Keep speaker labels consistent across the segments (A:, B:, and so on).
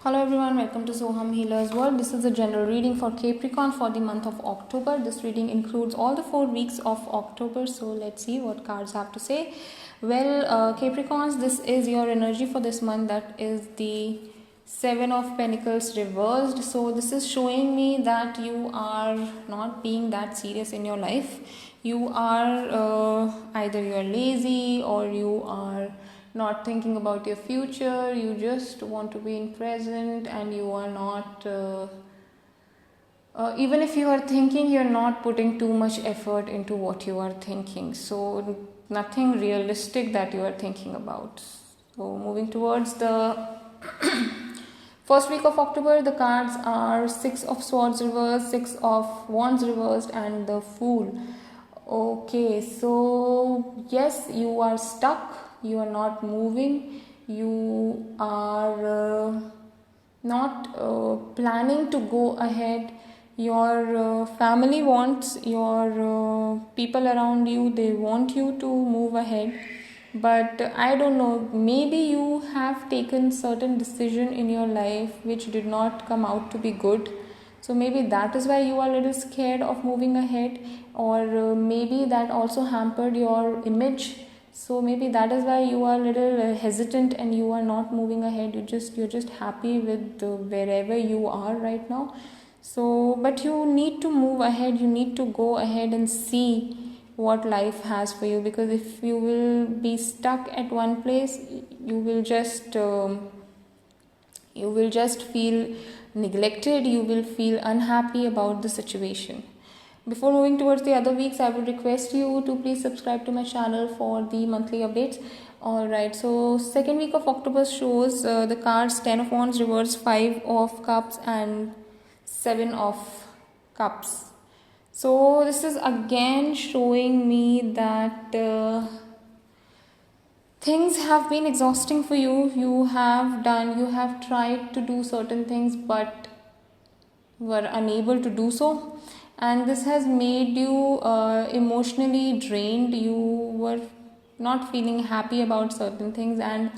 A: Hello everyone, welcome to Soham Healer's World. This is a general reading for Capricorn for the month of October. This reading includes all the 4 weeks of October. So let's see what cards have to say. Well, Capricorns, this is your energy for this month. That is the Seven of Pentacles reversed. So this is showing me that you are not being that serious in your life. You are either you are lazy or you are not thinking about your future. You just want to be in present, and you are not even if you are thinking, you're not putting too much effort into what you are thinking. So nothing realistic that you are thinking about. So moving towards the first week of October, the cards are Six of Swords reversed, Six of Wands reversed, and the Fool. Okay, so yes, you are stuck, you are not moving, you are not planning to go ahead. Your family wants, your people around you, they want you to move ahead. But I don't know, maybe you have taken certain decision in your life which did not come out to be good. So maybe that is why you are a little scared of moving ahead, or maybe that also hampered your image. So maybe that is why you are a little hesitant and you are not moving ahead. You're just happy with wherever you are right now. So but you need to move ahead, you need to go ahead and see what life has for you, because if you will be stuck at one place, you will just feel neglected, you will feel unhappy about the situation. Before moving towards the other weeks, I would request you to please subscribe to my channel for the monthly updates. Alright, so second week of October shows the cards Ten of Wands reverse, Five of Cups, and Seven of Cups. So this is again showing me that things have been exhausting for you. You have tried to do certain things but were unable to do so, and this has made you emotionally drained. You were not feeling happy about certain things, and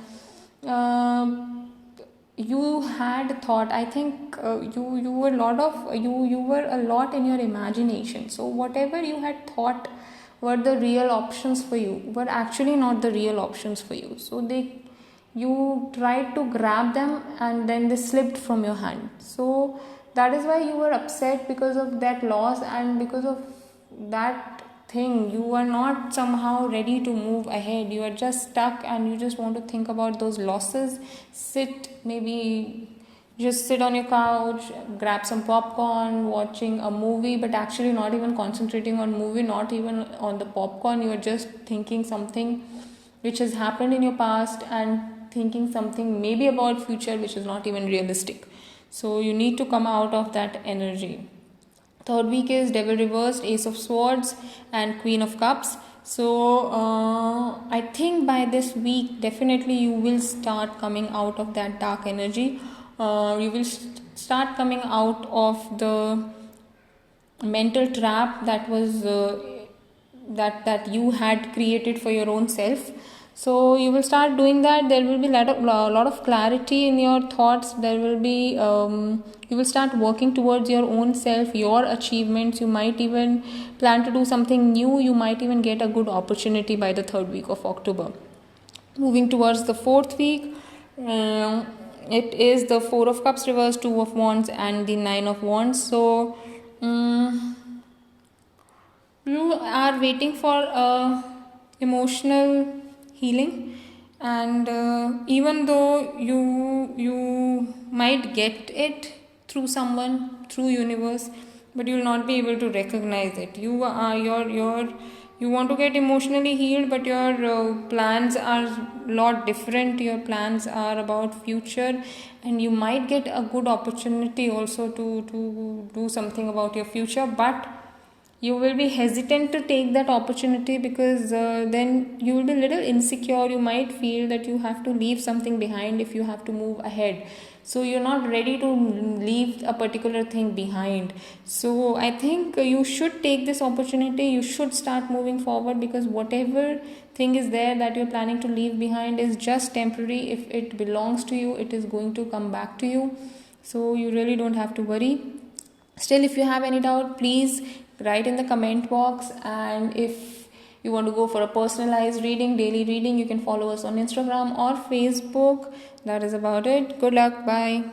A: you had thought, I think you were a lot in your imagination. So whatever you had thought were the real options for you were actually not the real options for you. So you tried to grab them and then they slipped from your hand. So that is why you were upset, because of that loss, and because of that thing you are not somehow ready to move ahead. You are just stuck and you just want to think about those losses. Just sit on your couch, grab some popcorn, watching a movie, but actually not even concentrating on movie, not even on the popcorn. You are just thinking something which has happened in your past and thinking something maybe about future which is not even realistic. So you need to come out of that energy. Third week is Devil reversed, Ace of Swords, and Queen of Cups. So I think by this week definitely you will start coming out of that dark energy. You will start coming out of the mental trap that was that you had created for your own self. So you will start doing that. There will be a lot of clarity in your thoughts. There will be you will start working towards your own self, your achievements. You might even plan to do something new. You might even get a good opportunity by the third week of October. Moving towards the fourth week, it is the Four of Cups reversed, Two of Wands, and the Nine of Wands. So you are waiting for emotional healing, and even though you might get it through someone, through universe, but you will not be able to recognize it. You want to get emotionally healed, but your plans are a lot different. Your plans are about future, and you might get a good opportunity also to do something about your future, but you will be hesitant to take that opportunity, because then you will be a little insecure. You might feel that you have to leave something behind if you have to move ahead. So you're not ready to leave a particular thing behind. So I think you should take this opportunity. You should start moving forward, because whatever thing is there that you're planning to leave behind is just temporary. If it belongs to you, it is going to come back to you. So you really don't have to worry. Still, if you have any doubt, please write in the comment box. And if you want to go for a personalized reading, daily reading, you can follow us on Instagram or Facebook. That is about it. Good luck. Bye.